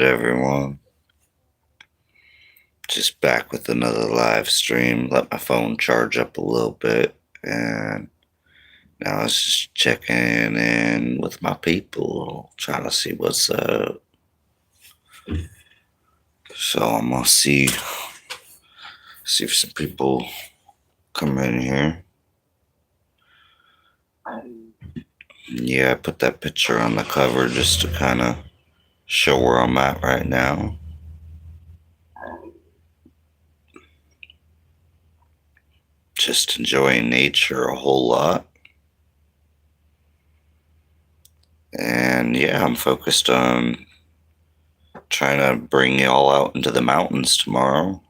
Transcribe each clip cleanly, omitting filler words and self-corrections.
everyone. Just back with another live stream. Let my phone charge up a little bit, and now I was just checking in with my people, trying to see what's up. So I'm gonna see if some people come in here. Yeah, I put that picture on the cover just to kind of show where I'm at right now. Just enjoying nature a whole lot. And yeah, I'm focused on trying to bring y'all out into the mountains tomorrow.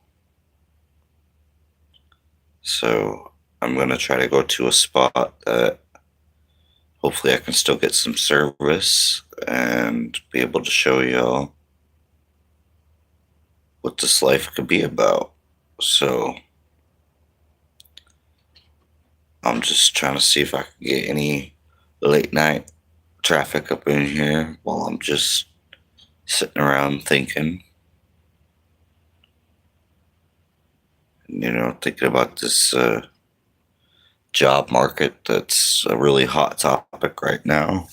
So I'm going to try to go to a spot that hopefully I can still get some service and be able to show y'all what this life could be about. So I'm just trying to see if I can get any late night traffic up in here while I'm just sitting around thinking. Thinking about this job market that's a really hot topic right now.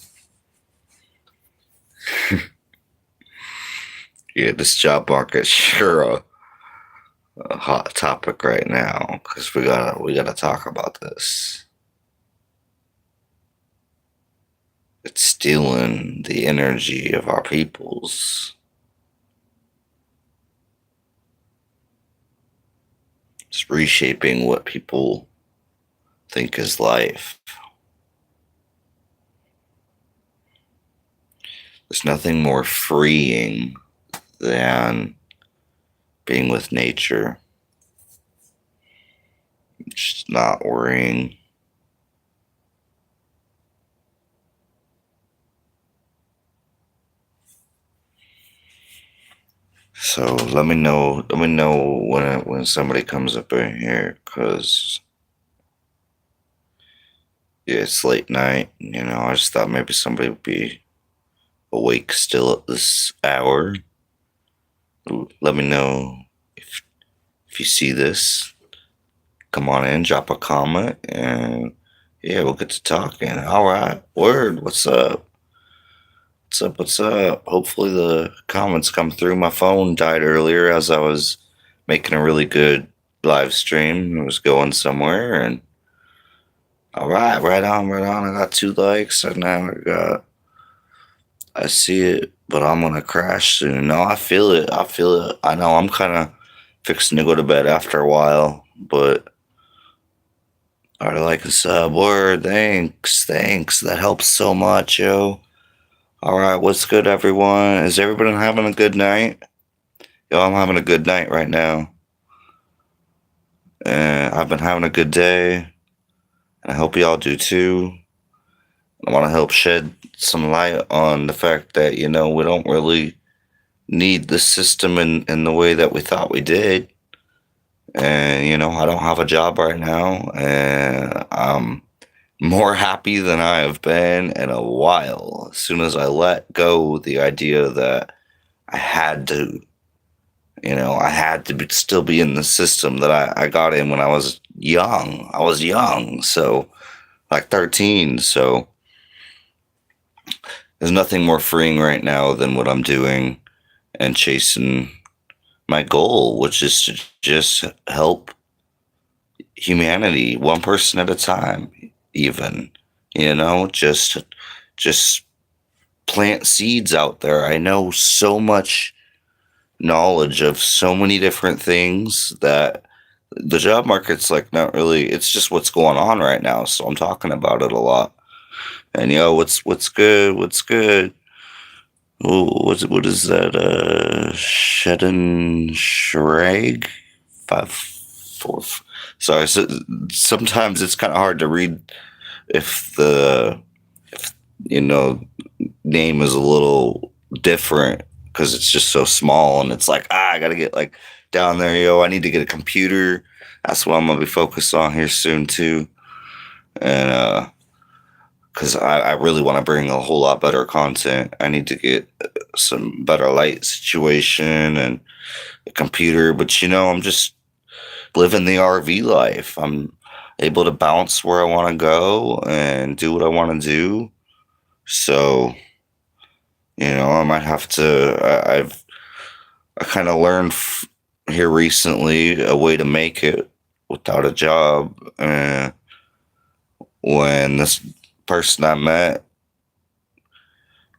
Yeah, this job market's sure a hot topic right now because we gotta talk about this. It's stealing the energy of our peoples. It's reshaping what people think is life. There's nothing more freeing than being with nature. Just not worrying. So let me know when somebody comes up in here, cause yeah, it's late night. I just thought maybe somebody would be awake still at this hour. Let me know if you see this. Come on in, drop a comment, and yeah, we'll get to talking. All right, word. What's up? What's up? What's up? Hopefully the comments come through. My phone died earlier as I was making a really good live stream. It was going somewhere, and all right, right on, right on. I got 2 likes, and now I see it, but I'm gonna crash soon. No, I feel it. I feel it. I know I'm kind of fixing to go to bed after a while, but I like a sub. Word, thanks. That helps so much, yo. All right, what's good, everyone? Is everybody having a good night? Yo, I'm having a good night right now. And I've been having a good day, and I hope y'all do too. I want to help shed some light on the fact that, we don't really need the system in the way that we thought we did. And, I don't have a job right now, and I'm more happy than I have been in a while. As soon as I let go the idea that I had to, still be in the system that I got in when I was young. I was young, so like 13. So there's nothing more freeing right now than what I'm doing and chasing my goal, which is to just help humanity one person at a time, even, just plant seeds out there. I know so much knowledge of so many different things that the job market's like not really, it's just what's going on right now. So I'm talking about it a lot. And what's good? Oh, what is that? Shedden Shrag 5 4. Sorry, so sometimes it's kind of hard to read if the name is a little different because it's just so small, and it's like I gotta get like down there, yo. I need to get a computer. That's what I'm gonna be focused on here soon too, and because I really want to bring a whole lot better content. I need to get some better light situation and a computer, but I'm just living the RV life. I'm able to bounce where I want to go and do what I want to do. So, I might have to. I kind of learned here recently a way to make it without a job. When this person I met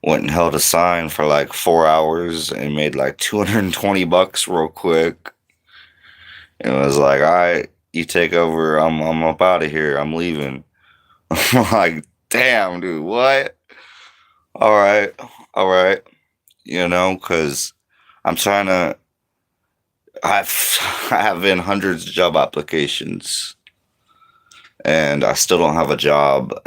went and held a sign for like 4 hours and made like $220 real quick. And it was like, all right, you take over. I'm up out of here. I'm leaving. I'm like, damn, dude, what? All right, all right. Because I'm trying to. I have in hundreds of job applications, and I still don't have a job.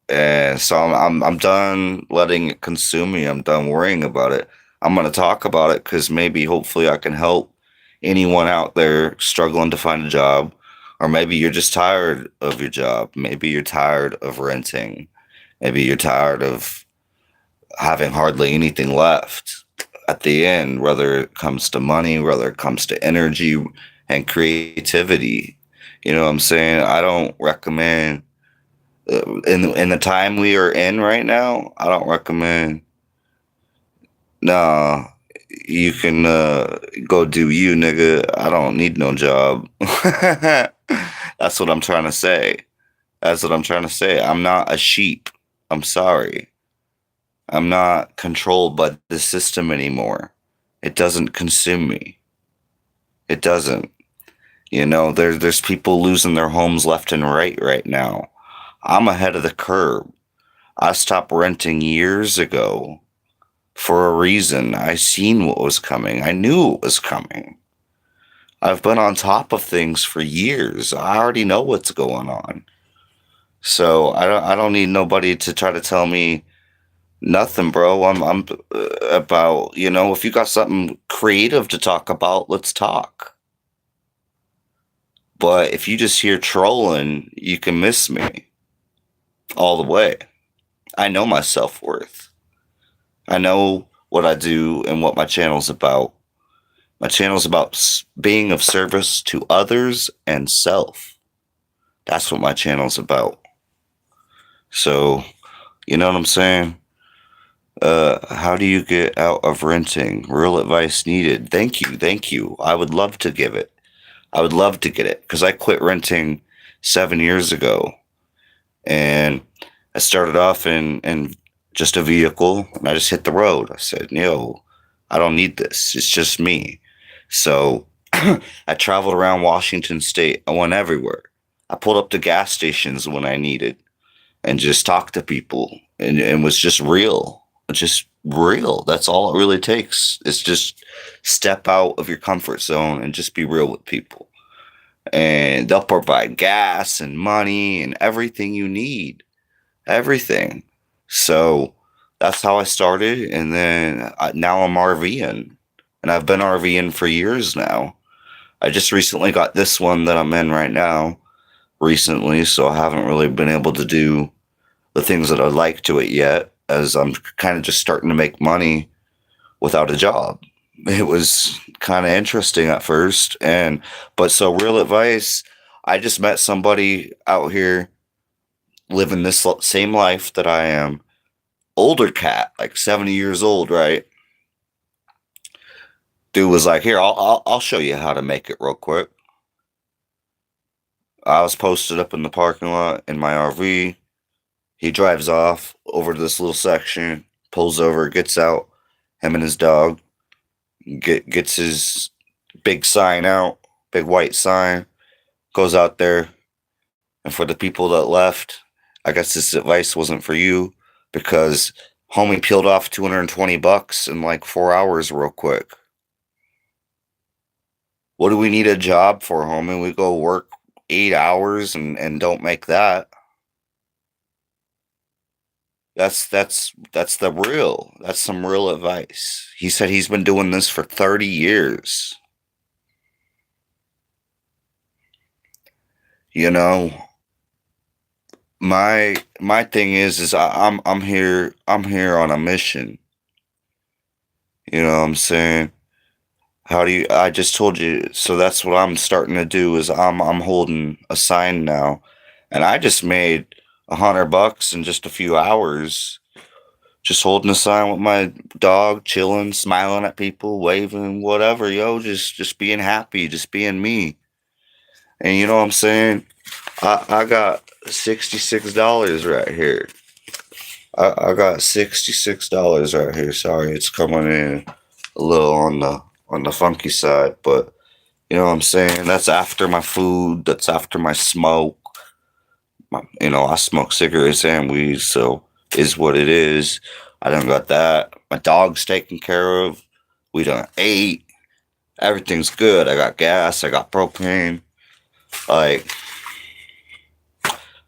And so I'm done letting it consume me. I'm done worrying about it. I'm gonna talk about it because maybe, hopefully, I can help anyone out there struggling to find a job, or maybe you're just tired of your job. Maybe you're tired of renting. Maybe you're tired of having hardly anything left at the end, whether it comes to money, whether it comes to energy and creativity. You know what I'm saying? I don't recommend in the time we are in right now. I don't recommend. Nah, you can go do you, nigga. I don't need no job. That's what I'm trying to say. That's what I'm trying to say. I'm not a sheep. I'm sorry. I'm not controlled by the system anymore. It doesn't consume me. It doesn't. There's people losing their homes left and right now. I'm ahead of the curve. I stopped renting years ago for a reason. I seen what was coming. I knew it was coming. I've been on top of things for years. I already know what's going on. So I don't need nobody to try to tell me nothing, bro. I'm about, if you got something creative to talk about, let's talk. But if you just hear trolling, you can miss me all the way. I know my self-worth. I know what I do and what my channel's about. My channel's about being of service to others and self. That's what my channel's about. So, you know what I'm saying? How do you get out of renting? Real advice needed. Thank you, thank you. I would love to give it. I would love to get it because I quit renting 7 years ago, and I started off in just a vehicle, and I just hit the road. I said, "Yo, I don't need this. It's just me." So I traveled around Washington State. I went everywhere. I pulled up to gas stations when I needed and just talked to people, and was just real. Just real. That's all it really takes. It's just step out of your comfort zone and just be real with people. And they'll provide gas and money and everything you need. Everything. So that's how I started. And then now I'm RVing. And I've been RVing for years now. I just recently got this one that I'm in right now recently. So I haven't really been able to do the things that I'd like to it yet, as I'm kind of just starting to make money without a job. It was kind of interesting at first, but so real advice, I just met somebody out here living this same life that I am. Older cat, like 70 years old, right? Dude was like, "Here, I'll show you how to make it real quick." I was posted up in the parking lot in my RV. He drives off over to this little section, pulls over, gets out, him and his dog, gets his big sign out, big white sign, goes out there. And for the people that left, I guess this advice wasn't for you, because homie peeled off $220 in like 4 hours real quick. What do we need a job for, homie? We go work 8 hours and don't make that. That's the real. That's some real advice. He said he's been doing this for 30 years. You know, my thing is I'm here on a mission. You know what I'm saying? How do you? I just told you. So that's what I'm starting to do. Is I'm holding a sign now, and I just made $100 in just a few hours. Just holding a sign with my dog, chilling, smiling at people, waving, whatever, yo. Just being happy, just being me. And you know what I'm saying? I got $66 right here. I got $66 right here. Sorry, it's coming in a little on the funky side, but you know what I'm saying? That's after my food. That's after my smoke. I smoke cigarettes and weed, so is what it is. I done got that. My dog's taken care of. We done ate. Everything's good. I got gas. I got propane. Like,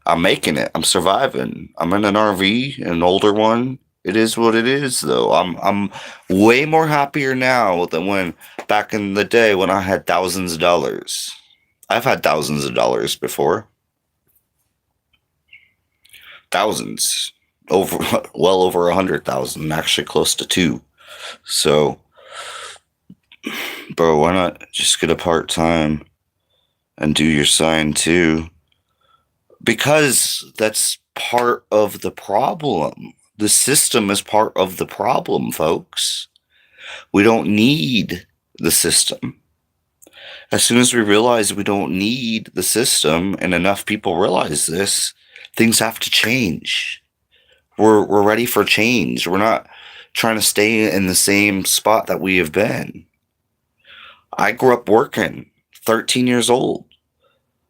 I'm making it. I'm surviving. I'm in an RV, an older one. It is what it is, though. I'm way more happier now than when back in the day when I had thousands of dollars. I've had thousands of dollars before. Thousands. Over well over 100,000, actually close to two. So, bro, why not just get a part-time and do your sign too? Because that's part of the problem. The system is part of the problem, folks. We don't need the system. As soon as we realize we don't need the system, and enough people realize this, things have to change. We're ready for change. We're not trying to stay in the same spot that we have been. I grew up working, 13 years old.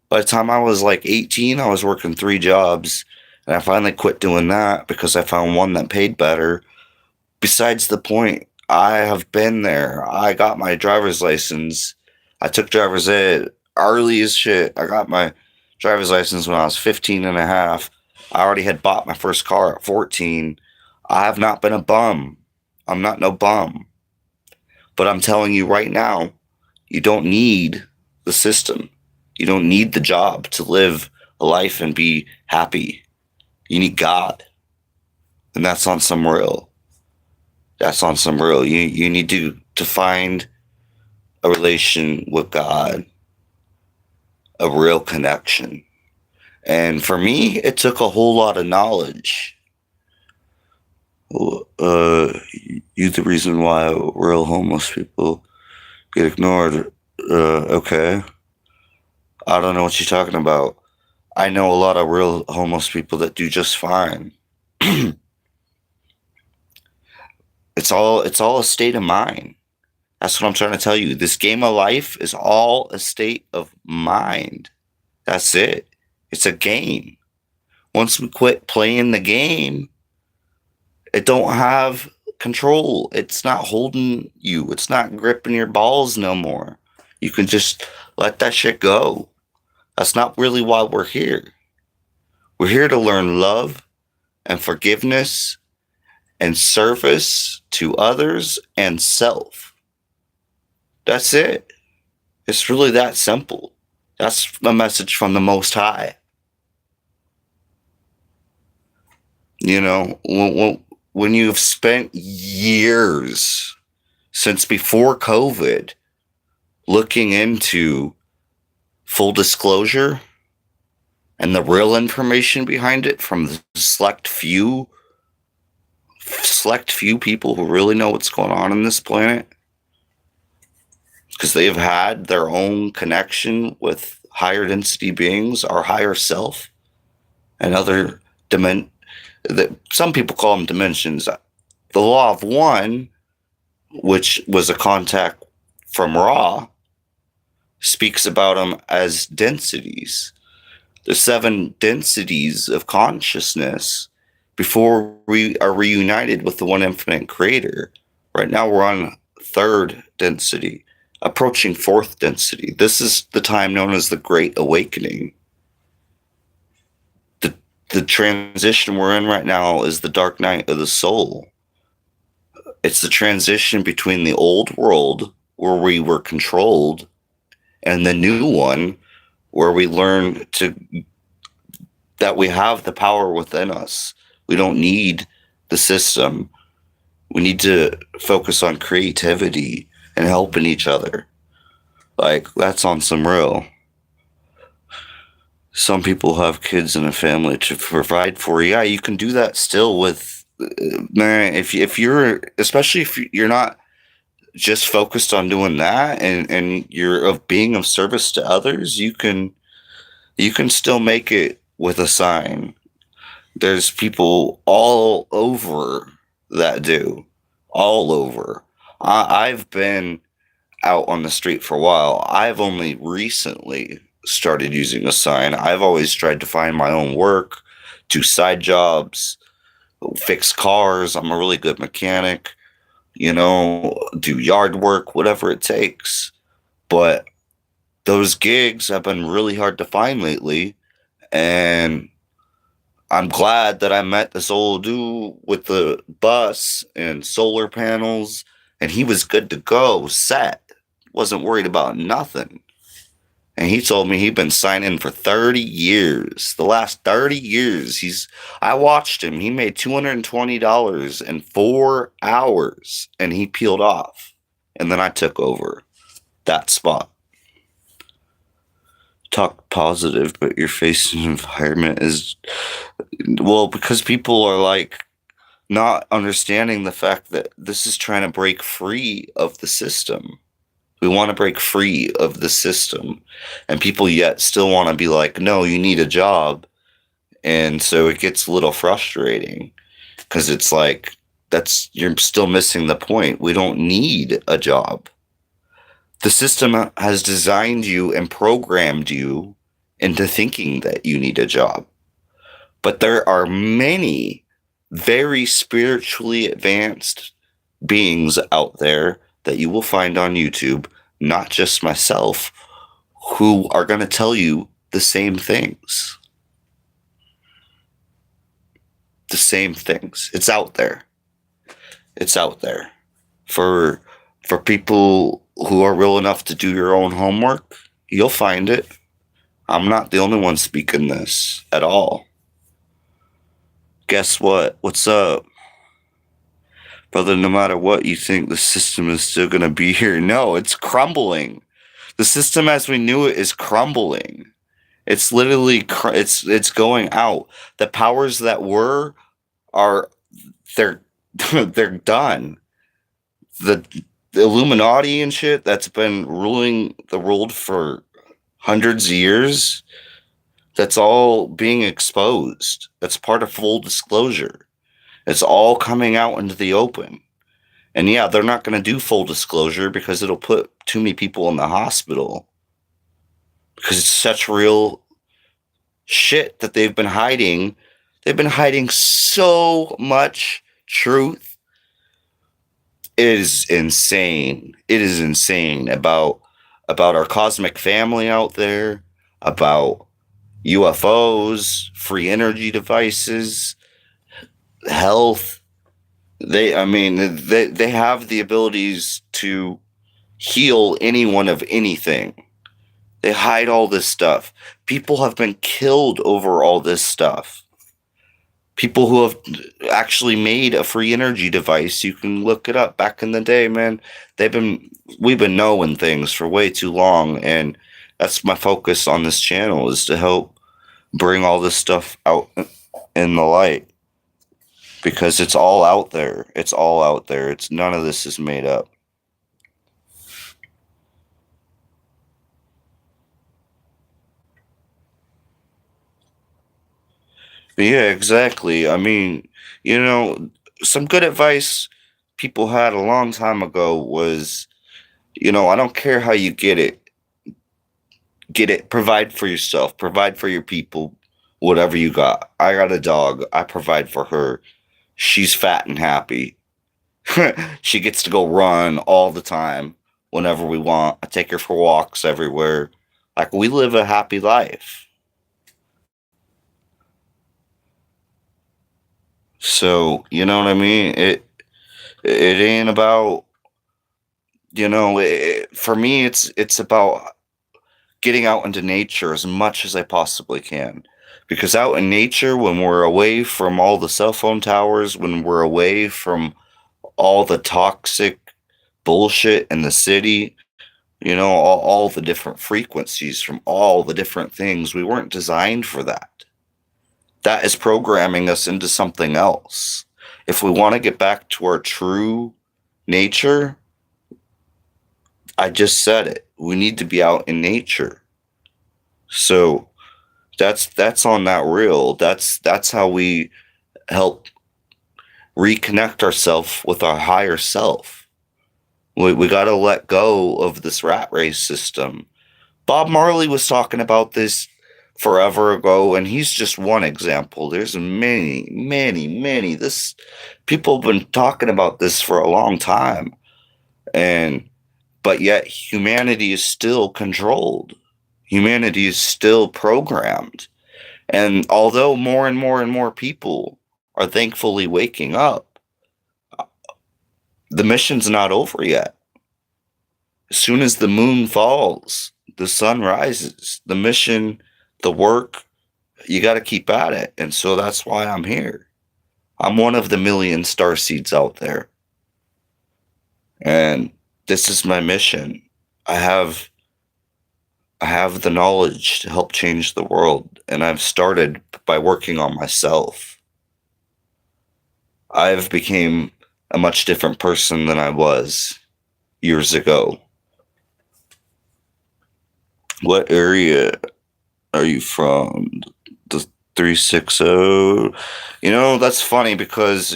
By the time I was like 18, I was working 3 jobs, and I finally quit doing that because I found one that paid better. Besides the point, I have been there. I got my driver's license. I took driver's ed early as shit. I got my driver's license when I was 15 and a half. I already had bought my first car at 14. I have not been a bum. I'm not no bum. But I'm telling you right now, you don't need the system. You don't need the job to live a life and be happy. You need God. And that's on some real. That's on some real. You need to find a relation with God, a real connection. And for me, it took a whole lot of knowledge. You the reason why real homeless people get ignored. Okay. I don't know what you're talking about. I know a lot of real homeless people that do just fine. It's all a state of mind. That's what I'm trying to tell you. This game of life is all a state of mind. That's it. It's a game. Once we quit playing the game, it don't have control. It's not holding you. It's not gripping your balls no more. You can just let that shit go. That's not really why we're here. We're here to learn love and forgiveness and service to others and self. That's it. It's really that simple. That's a message from the Most High. You know, when you've spent years since before COVID looking into full disclosure and the real information behind it from the select few people who really know what's going on this planet, because they've had their own connection with higher density beings, our higher self, and other some people call them dimensions. The law of one, which was a contact from Ra, speaks about them as densities. The 7 densities of consciousness before we are reunited with the one infinite creator. Right now we're on 3rd density, approaching 4th density. This is the time known as the Great Awakening. The transition we're in right now is the dark night of the soul. It's the transition between the old world, where we were controlled, and the new one, where we learn to that we have the power within us. We don't need the system. We need to focus on creativity and helping each other. Like, that's on some real. Some people have kids and a family to provide for. Yeah, you can do that still with, man, if you're, especially if you're not just focused on doing that and you're of being of service to others, you can still make it with a sign. There's people all over that do. All over. I've been out on the street for a while. I've only recently started using a sign. I've always tried to find my own work, do side jobs, fix cars. I'm a really good mechanic, do yard work, whatever it takes. But those gigs have been really hard to find lately. And I'm glad that I met this old dude with the bus and solar panels, and he was good to go, set. Wasn't worried about nothing. And he told me he'd been signing for 30 years. The last 30 years, I watched him. He made $220 in 4 hours, and he peeled off. And then I took over that spot. Talk positive, but your facing environment is, well, because people are like not understanding the fact that this is trying to break free of the system. We want to break free of the system, and people yet still want to be like, no, you need a job. And so it gets a little frustrating because it's like, you're still missing the point. We don't need a job. The system has designed you and programmed you into thinking that you need a job. But there are many very spiritually advanced beings out there that you will find on YouTube, not just myself, who are going to tell you the same things. The same things. It's out there. It's out there. For people who are real enough to do your own homework, you'll find it. I'm not the only one speaking this at all. Guess what? What's up? Brother, no matter what you think, the system is still going to be here. No, it's crumbling. The system as we knew it is crumbling. It's literally, it's going out. The powers that were they're, they're done. The Illuminati and shit that's been ruling the world for hundreds of years, that's all being exposed. That's part of full disclosure. It's all coming out into the open. And yeah, they're not going to do full disclosure because it'll put too many people in the hospital. Because it's such real shit that they've been hiding. They've been hiding so much truth. It is insane. It is insane about our cosmic family out there, about UFOs, free energy devices, health. They have the abilities to heal anyone of anything. They hide all this stuff. People have been killed over all this stuff. People who have actually made a free energy device, you can look it up. Back in the day, man, we've been knowing things for way too long, and that's my focus on this channel, is to help bring all this stuff out in the light. Because it's all out there. It's all out there. None of this is made up. But yeah, exactly. I mean, some good advice people had a long time ago was, I don't care how you get it. Get it. Provide for yourself. Provide for your people. Whatever you got. I got a dog. I provide for her. She's fat and happy. She gets to go run all the time whenever we want. I take her for walks everywhere. Like, we live a happy life. So, you know what I mean? It ain't about, for me it's about getting out into nature as much as I possibly can. Because out in nature, when we're away from all the cell phone towers, when we're away from all the toxic bullshit in the city, all the different frequencies from all the different things, we weren't designed for that. That is programming us into something else. If we want to get back to our true nature, I just said it. We need to be out in nature. So that's on that reel. That's how we help reconnect ourselves with our higher self. We got to let go of this rat race system. Bob Marley was talking about this forever ago, and he's just one example. There's many, many, many. People have been talking about this for a long time, but yet humanity is still controlled. Humanity is still programmed. And although more and more and more people are thankfully waking up, the mission's not over yet. As soon as the moon falls, the sun rises, the mission, the work, you got to keep at it. And so that's why I'm here. I'm one of the million starseeds out there. And this is my mission. I have the knowledge to help change the world, and I've started by working on myself. I've became a much different person than I was years ago. What area are you from? The 360? That's funny because,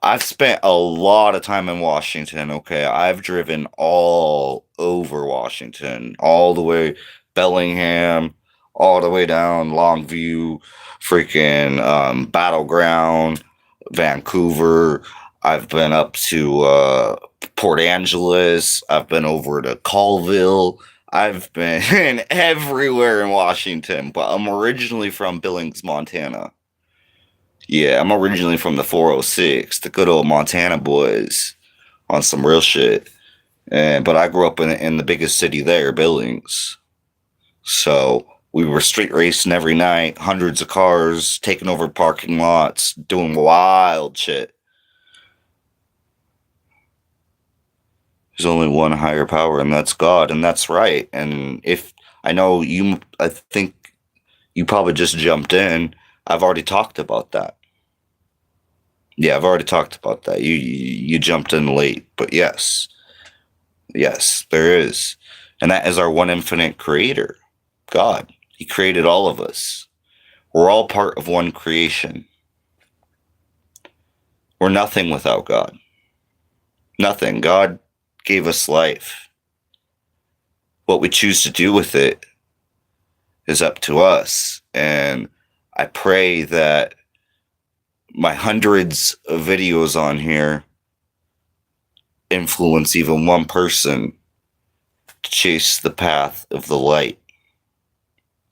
I've spent a lot of time in Washington, okay? I've driven all over Washington, all the way Bellingham, all the way down Longview, freaking Battleground, Vancouver. I've been up to Port Angeles. I've been over to Colville. I've been everywhere in Washington, but I'm originally from Billings, Montana. Yeah, I'm originally from the 406, the good old Montana boys on some real shit. But I grew up in the biggest city there, Billings. So we were street racing every night, hundreds of cars, taking over parking lots, doing wild shit. There's only one higher power, and that's God, and that's right. And I think you probably just jumped in. I've already talked about that. Yeah, I've already talked about that. You jumped in late, but yes, there is, and that is our one infinite creator, God. He created all of us. We're all part of one creation. We're nothing without God. Nothing. God gave us life. What we choose to do with it is up to us. And I pray that my hundreds of videos on here influence even one person to chase the path of the light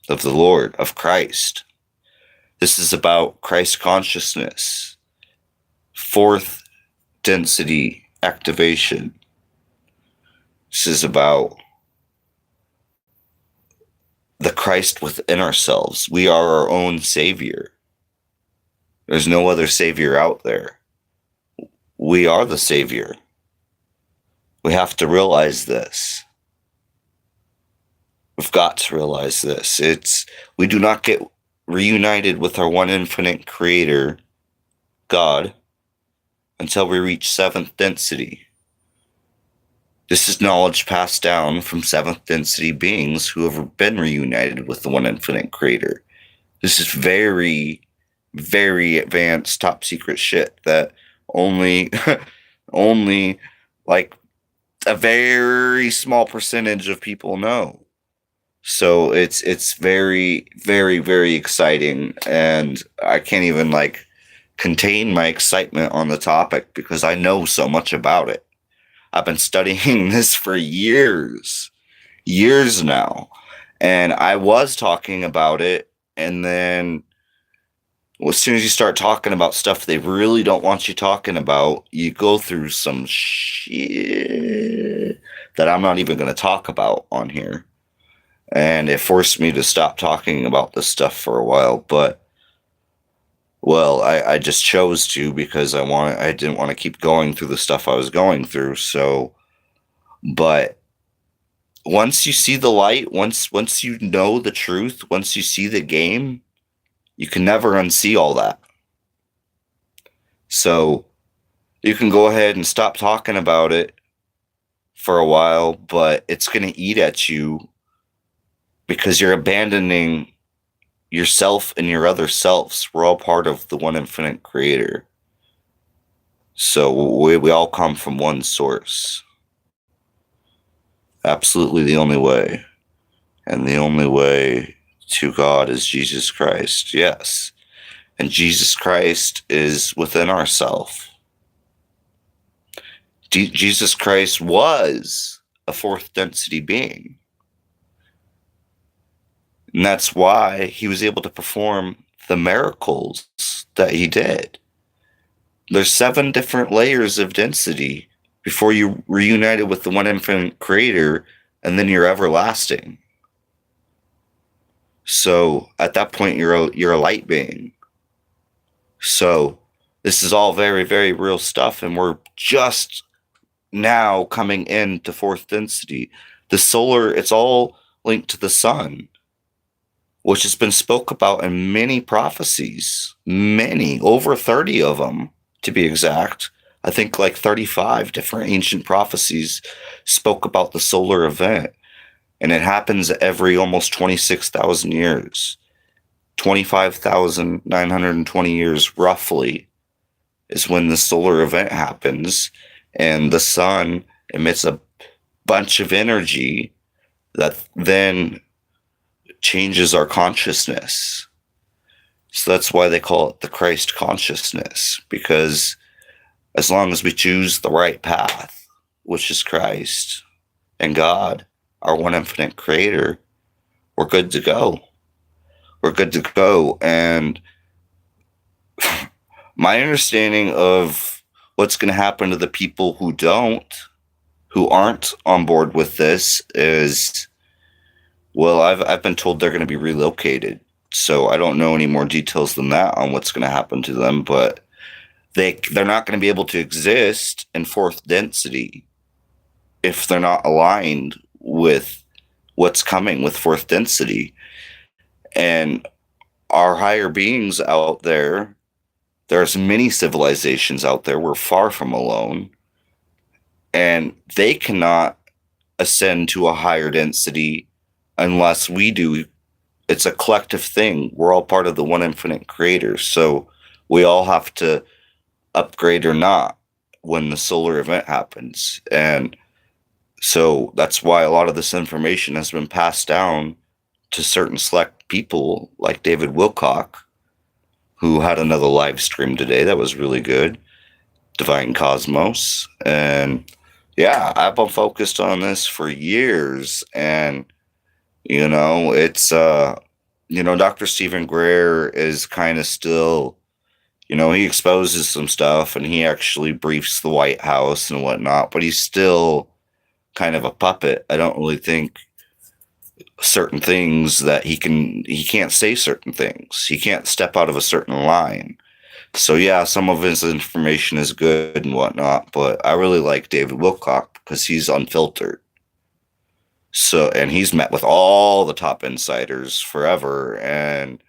of the Lord, of Christ. This is about Christ consciousness, fourth density activation. This is about the Christ within ourselves. We are our own savior. There's no other savior out there. We are the savior. We have to realize this. We've got to realize this. We do not get reunited with our one infinite creator, God, until we reach seventh density. This is knowledge passed down from seventh density beings who have been reunited with the one infinite creator. This is very, very advanced, top secret shit that only like a very small percentage of people know. So it's very, very, very exciting, and I can't even contain my excitement on the topic because I know so much about it. I've been studying this for years now, and I was talking about it, and then as soon as you start talking about stuff they really don't want you talking about, you go through some shit that I'm not even going to talk about on here. and it forced me to stop talking about this stuff for a while, but well, I just chose to because I didn't want to keep going through the stuff I was going through. So, but once you see the light, once you know the truth, once you see the game, you can never unsee all that. So you can go ahead and stop talking about it for a while, but it's going to eat at you because you're abandoning yourself and your other selves. We're all part of the one infinite creator. So we all come from one source. Absolutely the only way. And the only way to God is Jesus Christ. Yes. And Jesus Christ is within ourself. Jesus Christ was a fourth density being. And that's why he was able to perform the miracles that he did. There's 7 different layers of density before you reunited with the one infinite creator, and then you're everlasting. So at that point, you're a light being. So this is all very, very real stuff, and we're just now coming into fourth density. The solar, it's all linked to the sun, which has been spoke about in many prophecies, many, over 30 of them, to be exact. I think like 35 different ancient prophecies spoke about the solar event, and it happens every almost 26,000 years. 25,920 years roughly is when the solar event happens, and the sun emits a bunch of energy that then changes our consciousness. So that's why they call it the Christ consciousness, because as long as we choose the right path, which is Christ and God, our one infinite creator, we're good to go. We're good to go. And my understanding of what's going to happen to the people who aren't on board with this is, well, I've been told they're going to be relocated. So I don't know any more details than that on what's going to happen to them, but they're not going to be able to exist in fourth density if they're not aligned with what's coming with fourth density. And our higher beings out there, there's many civilizations out there, we're far from alone, and they cannot ascend to a higher density unless we do. It's a collective thing. We're all part of the one infinite creator, so we all have to upgrade or not when the solar event happens. And so that's why a lot of this information has been passed down to certain select people like David Wilcock, who had another live stream today that was really good, Divine Cosmos. And yeah, I've been focused on this for years, and it's Dr. Stephen Greer is kind of still, he exposes some stuff and he actually briefs the White House and whatnot, but he's still kind of a puppet. I don't really think certain things that he can't say certain things. He can't step out of a certain line. So yeah, some of his information is good and whatnot, but I really like David Wilcock because he's unfiltered. So, and he's met with all the top insiders forever. And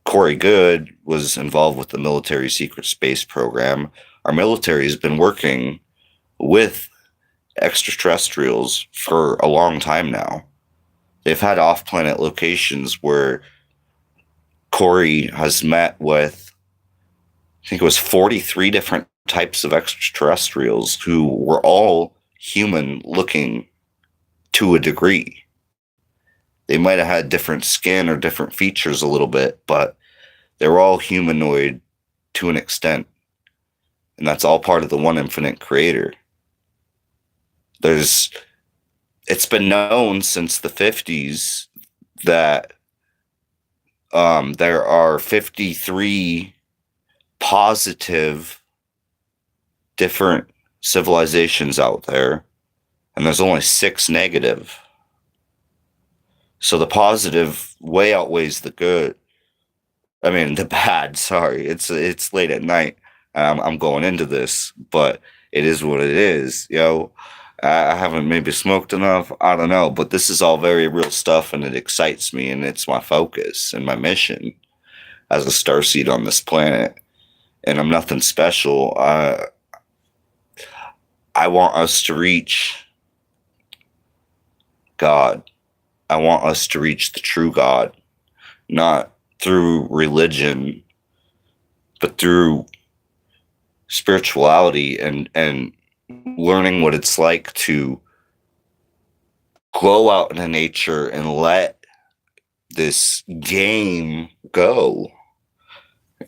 Corey Good was involved with the military secret space program. Our military has been working with extraterrestrials for a long time now. They've had off-planet locations where Corey has met with, I think it was 43 different types of extraterrestrials who were all human looking to a degree. They might have had different skin or different features a little bit, but they were all humanoid to an extent. And that's all part of the one infinite creator. It's been known since the 50s that there are 53 positive different civilizations out there, and there's only 6 negative. So the positive way outweighs the good. I mean, the bad. Sorry, it's late at night. I'm going into this, but it is what it is. I haven't maybe smoked enough. I don't know, but this is all very real stuff, and it excites me, and it's my focus and my mission as a starseed on this planet. And I'm nothing special. I want us to reach God. I want us to reach the true God, not through religion, but through spirituality and learning what it's like to go out into nature and let this game go.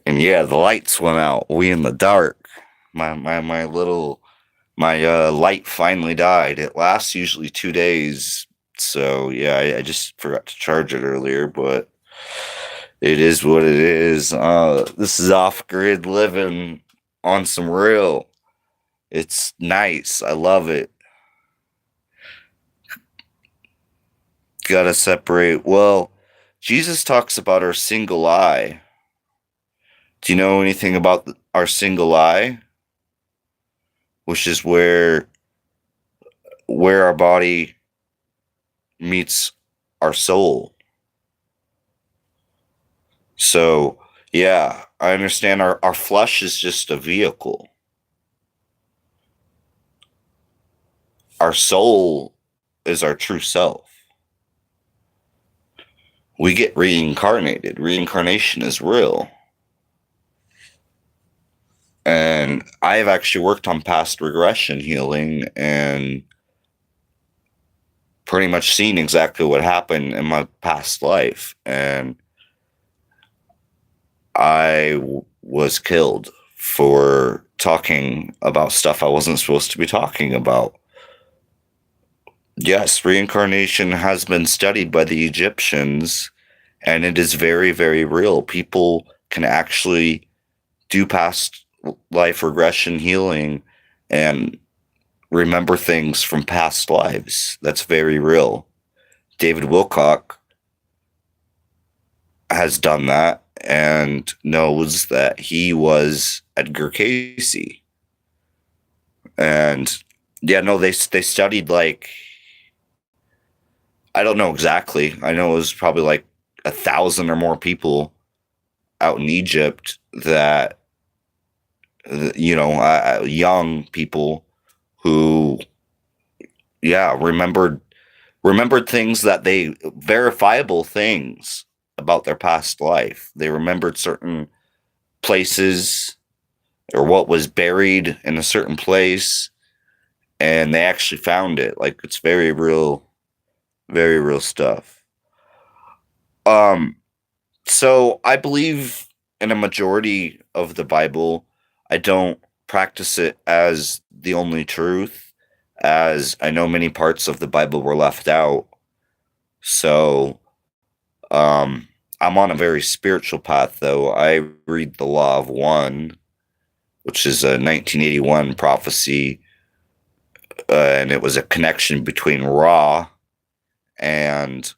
And yeah, the lights went out. We in the dark. My light finally died. It lasts usually 2 days. So yeah, I just forgot to charge it earlier, but it is what it is. This is off grid living on some real. It's nice. I love it. Gotta separate. Well, Jesus talks about our single eye. Do you know anything about our single eye? Which is where our body meets our soul. So, yeah, I understand our flesh is just a vehicle. Our soul is our true self. We get reincarnated. Reincarnation is real. And I've actually worked on past regression healing and pretty much seen exactly what happened in my past life. And was killed for talking about stuff I wasn't supposed to be talking about. Yes, reincarnation has been studied by the Egyptians, and it is very, very real. People can actually do past life regression healing and remember things from past lives. That's very real. David Wilcock has done that and knows that he was Edgar Casey. And yeah, no, they studied like, I don't know exactly. I know it was probably like 1,000 or more people out in Egypt that, young people who, yeah, remembered things that verifiable things about their past life. They remembered certain places or what was buried in a certain place, and they actually found it. Like, it's very real stuff. So I believe in a majority of the Bible. I don't practice it as the only truth, as I know many parts of the Bible were left out. So I'm on a very spiritual path, though. I read the Law of One, which is a 1981 prophecy, and it was a connection between Ra and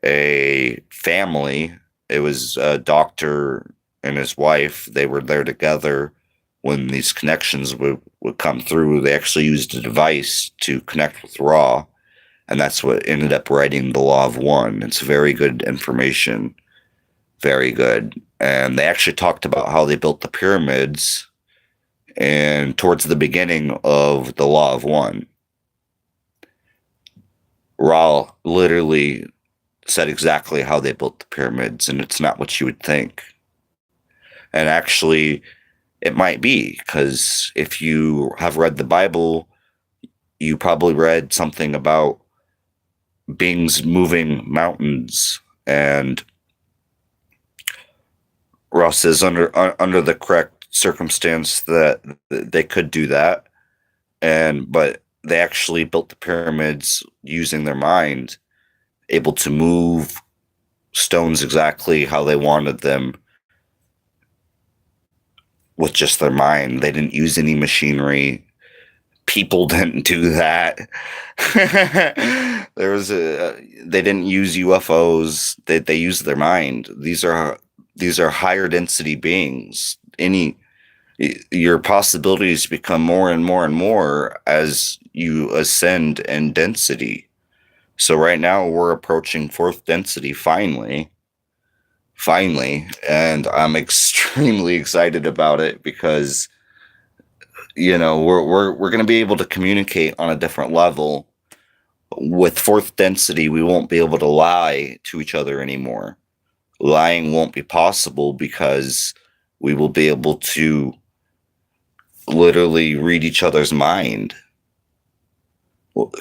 a family. It was a doctor and his wife. They were there together when these connections would come through. They actually used a device to connect with Ra, and that's what ended up writing the Law of One. It's very good information. Very good. And they actually talked about how they built the pyramids and towards the beginning of the Law of One. Ra literally said exactly how they built the pyramids, and it's not what you would think. And actually, it might be, because if you have read the Bible, you probably read something about beings moving mountains, and Ross says under the correct circumstance that they could do that, but they actually built the pyramids using their mind, able to move stones exactly how they wanted them with just their mind. They didn't use any machinery. People didn't do that. They didn't use UFOs. They used their mind. These are higher density beings. Your possibilities become more and more and more as you ascend in density. So right now we're approaching fourth density finally, and I'm extremely excited about it because we're going to be able to communicate on a different level. With fourth density, we won't be able to lie to each other anymore. Lying won't be possible because we will be able to literally read each other's mind.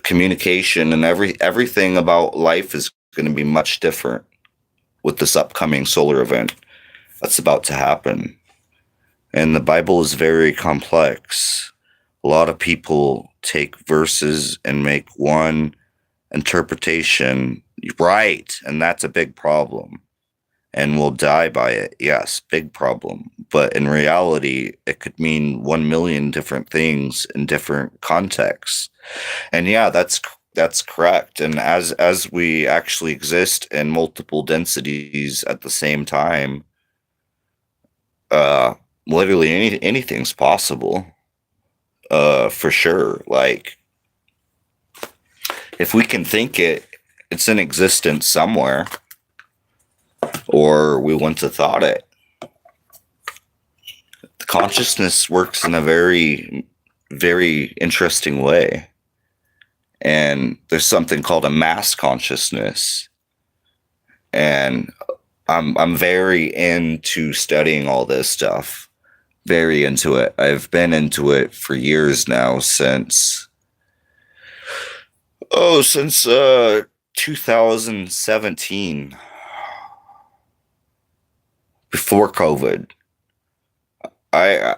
Communication and everything about life is going to be much different with this upcoming solar event that's about to happen. And the Bible is very complex. A lot of people take verses and make one interpretation right, and that's a big problem. And we'll die by it. Yes, big problem. But in reality, it could mean 1 million different things in different contexts. And yeah, that's correct. And as we actually exist in multiple densities at the same time, literally anything's possible. For sure. Like, if we can think it, it's in existence somewhere, or we wouldn't have thought it. The consciousness works in a very, very interesting way. And there's something called a mass consciousness. And I'm very into studying all this stuff. Very into it. I've been into it for years now, since 2017, before COVID. I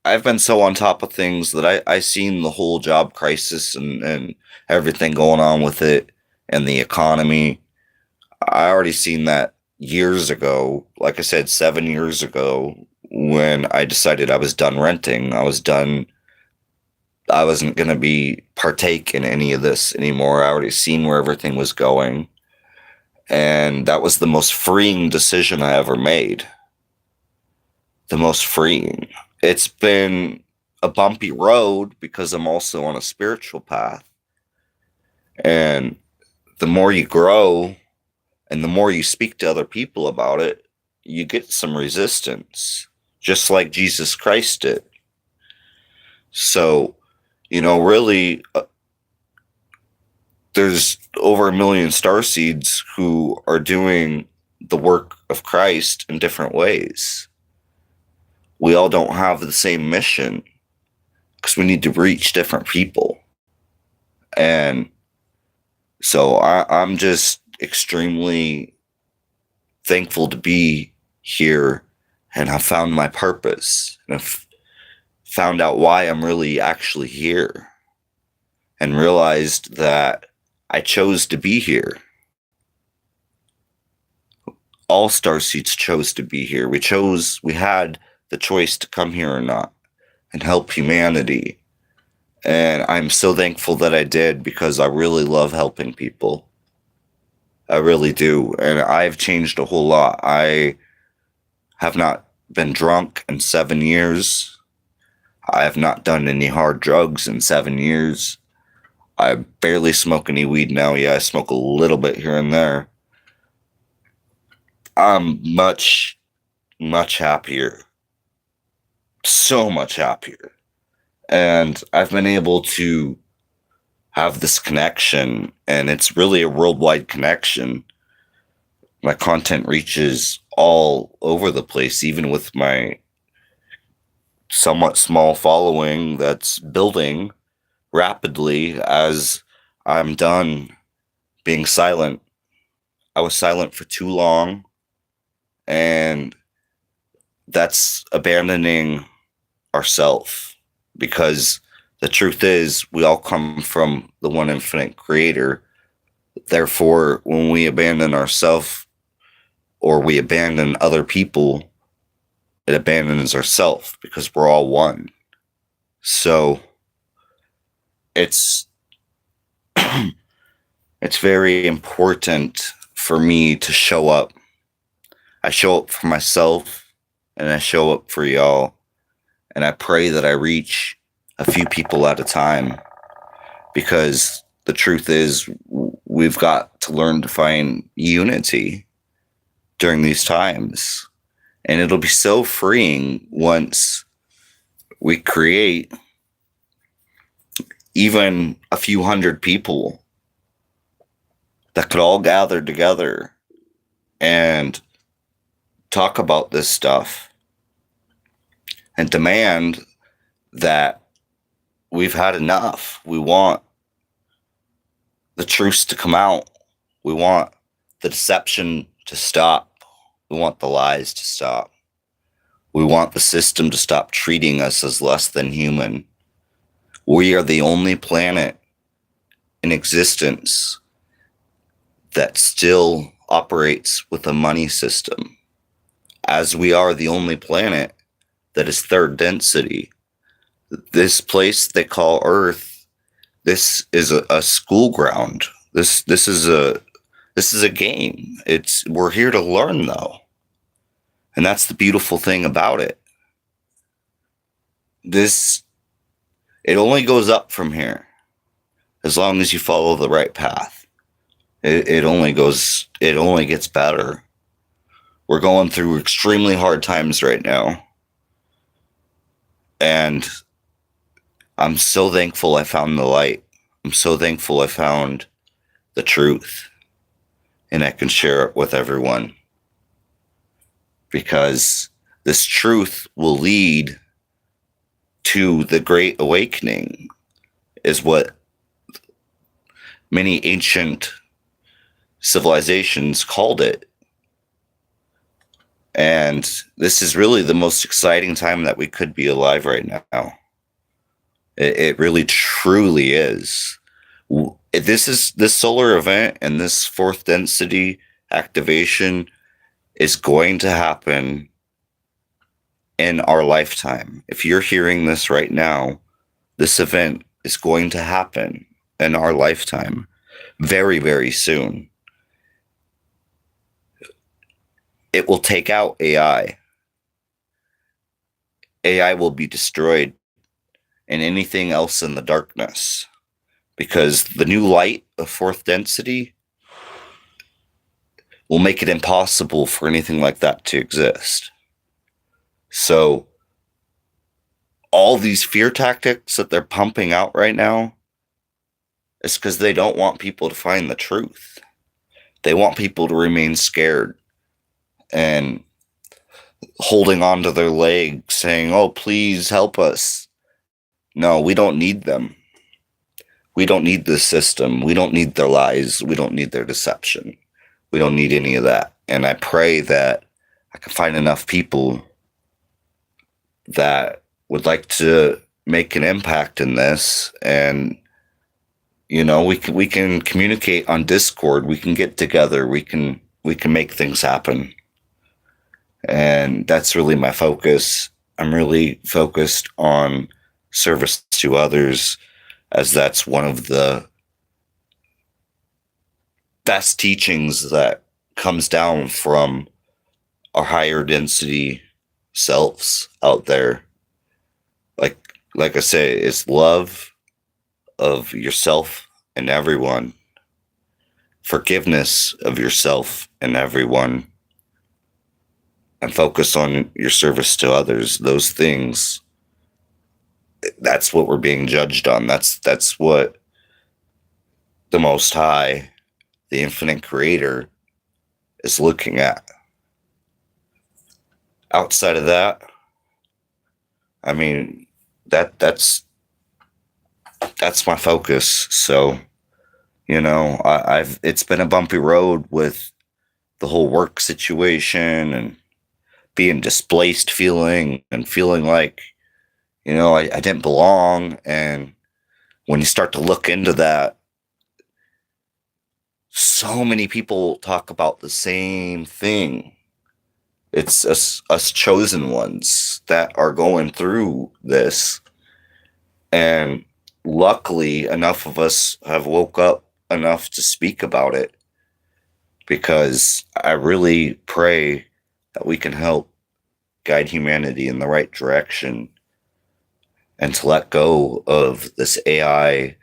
I've been so on top of things that I seen the whole job crisis and everything going on with it and the economy. I already seen that years ago. Like I said, 7 years ago, when I decided I was done renting. I was done. I wasn't going to be partake in any of this anymore. I already seen where everything was going. And that was the most freeing decision I ever made. The most freeing. It's been a bumpy road because I'm also on a spiritual path. And the more you grow and the more you speak to other people about it, you get some resistance, just like Jesus Christ did. So, really, there's over 1 million starseeds who are doing the work of Christ in different ways. We all don't have the same mission because we need to reach different people. And so I'm just extremely thankful to be here, and have found my purpose, and I've found out why I'm really actually here, and realized that I chose to be here. All starseeds chose to be here. We had the choice to come here or not and help humanity. And I'm so thankful that I did, because I really love helping people. I really do. And I've changed a whole lot. I have not been drunk in 7 years. I have not done any hard drugs in 7 years. I barely smoke any weed now. Yeah, I smoke a little bit here and there. I'm much, much happier. So much happier. And I've been able to have this connection, and it's really a worldwide connection. My content reaches all over the place, even with my somewhat small following that's building rapidly as I'm done being silent. I was silent for too long, and that's abandoning ourself, because the truth is we all come from the one infinite creator. Therefore, when we abandon ourselves, or we abandon other people, it abandons ourselves, because we're all one. So it's it's very important for me to show up. I show up for myself and I show up for y'all. And I pray that I reach a few people at a time, because the truth is we've got to learn to find unity during these times. And it'll be so freeing once we create even a few hundred people that could all gather together and talk about this stuff and demand that we've had enough. We want the truth to come out. We want the deception to stop. We want the lies to stop. We want the system to stop treating us as less than human. We are the only planet in existence that still operates with a money system, as we are the only planet that is third density. This place they call Earth, this is a school ground. This is a game. We're here to learn, though. And that's the beautiful thing about it. It only goes up from here, as long as you follow the right path. It only gets better. We're going through extremely hard times right now. And I'm so thankful I found the light. I'm so thankful I found the truth. And I can share it with everyone. Because this truth will lead to the Great Awakening, is what many ancient civilizations called it. And this is really the most exciting time that we could be alive right now. It really truly is. This solar event and this fourth density activation is going to happen in our lifetime. If you're hearing this right now, this event is going to happen in our lifetime very, very soon. It will take out AI. AI will be destroyed, and anything else in the darkness, because the new light of fourth density will make it impossible for anything like that to exist. So all these fear tactics that they're pumping out right now is because they don't want people to find the truth. They want people to remain scared and holding on to their legs, saying, "Oh, please help us." No, we don't need them. We don't need this system. We don't need their lies. We don't need their deception. We don't need any of that. And I pray that I can find enough people that would like to make an impact in this. And, we can communicate on Discord. We can get together. We can make things happen. And that's really my focus. I'm really focused on service to others, as that's one of the best teachings that comes down from our higher density selves out there. Like I say, it's love of yourself and everyone, forgiveness of yourself and everyone, and focus on your service to others. Those things, that's what we're being judged on. That's what the Most High, the infinite creator, is looking at. Outside of that, I mean, that's my focus. So, it's been a bumpy road with the whole work situation and being displaced, feeling like, I didn't belong. And when you start to look into that, so many people talk about the same thing. It's us chosen ones that are going through this, and luckily, enough of us have woke up enough to speak about it, because I really pray that we can help guide humanity in the right direction and to let go of this AI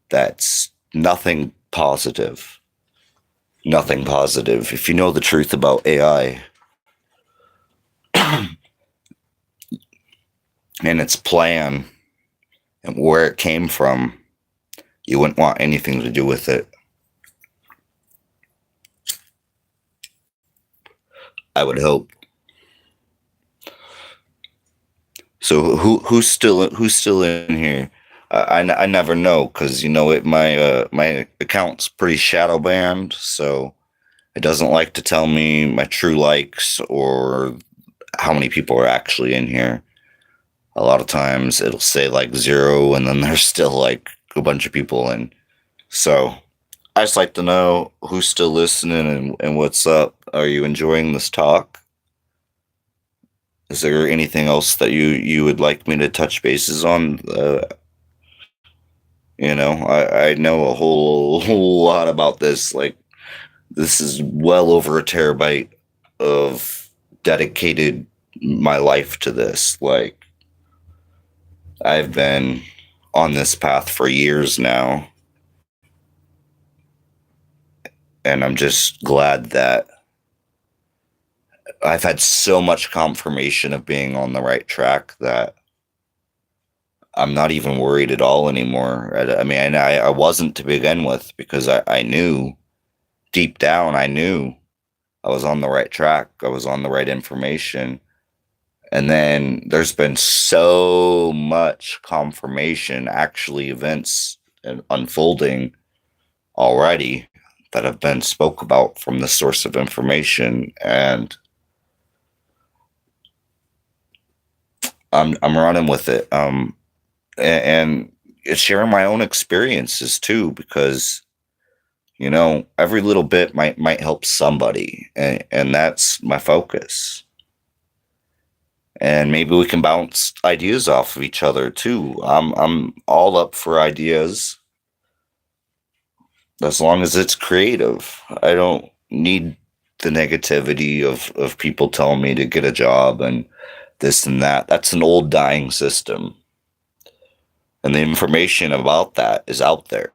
that's nothing positive. Nothing positive. If you know the truth about AI and its plan and where it came from, you wouldn't want anything to do with it. I would hope. So who's still in here? I never know, because my account's pretty shadow banned, so it doesn't like to tell me my true likes or how many people are actually in here. A lot of times it'll say like 0, and then there's still like a bunch of people in. So I just like to know who's still listening and what's up. Are you enjoying this talk? Is there anything else that you would like me to touch bases on? I know a whole lot about this. Like, this is well over a terabyte of dedicated my life to this. Like, I've been on this path for years now, and I'm just glad that I've had so much confirmation of being on the right track that I'm not even worried at all anymore. I mean, I wasn't to begin with, because I knew deep down, I knew I was on the right track. I was on the right information. And then there's been so much confirmation, actually events unfolding already that have been spoke about from the source of information. And I'm running with it. And it's sharing my own experiences too, because every little bit might help somebody, and that's my focus. And maybe we can bounce ideas off of each other too. I'm all up for ideas, as long as it's creative. I don't need the negativity of people telling me to get a job and this and that. That's an old dying system. And the information about that is out there.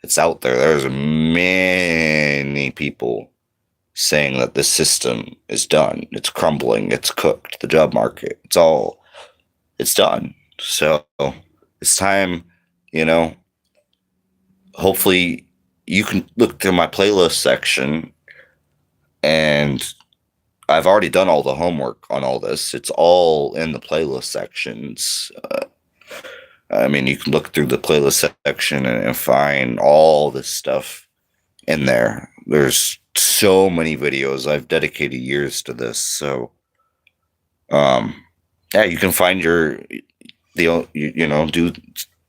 It's out there. There's many people saying that the system is done. It's crumbling. It's cooked. The job market. It's done. So it's time, hopefully you can look through my playlist section, and I've already done all the homework on all this. It's all in the playlist sections. I mean, you can look through the playlist section and find all this stuff in there. There's so many videos. I've dedicated years to this. So, yeah, you can find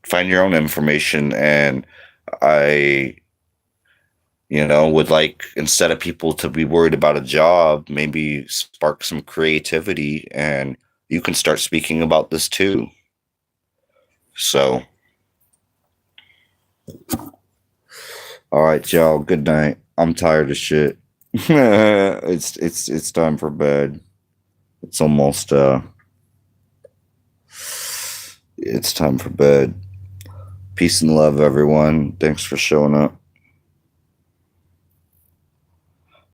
find your own information. And I, would like, instead of people to be worried about a job, maybe spark some creativity, and you can start speaking about this too. So, all right, y'all. Good night. I'm tired of shit. It's time for bed. It's almost it's time for bed. Peace and love, everyone. Thanks for showing up.